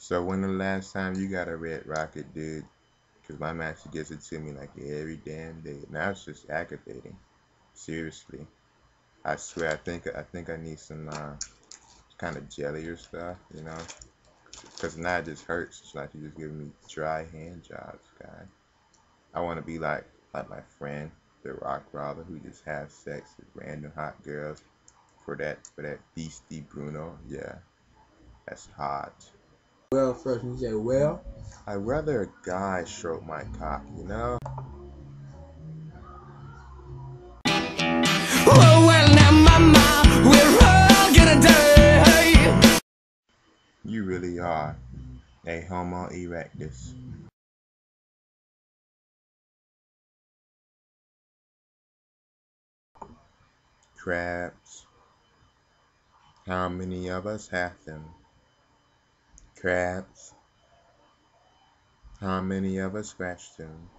So when the last time you got a red rocket, dude? Cause my master gives it to me like every damn day. Now it's just aggravating. Seriously, I swear. I think I need some kind of jelly or stuff, you know? Cause now it just hurts. It's like you're just giving me dry hand jobs, guy. I want to be like my friend, the Rock Brother, who just has sex with random hot girls for that beastie Bruno. Yeah, that's hot. Well, first you say, well, I'd rather a guy stroke my cock, you know? Oh, well, now, mama, we're all gonna die. You really are a Homo erectus. Crabs. How many of us have them? Crabs. How many of us scratch them?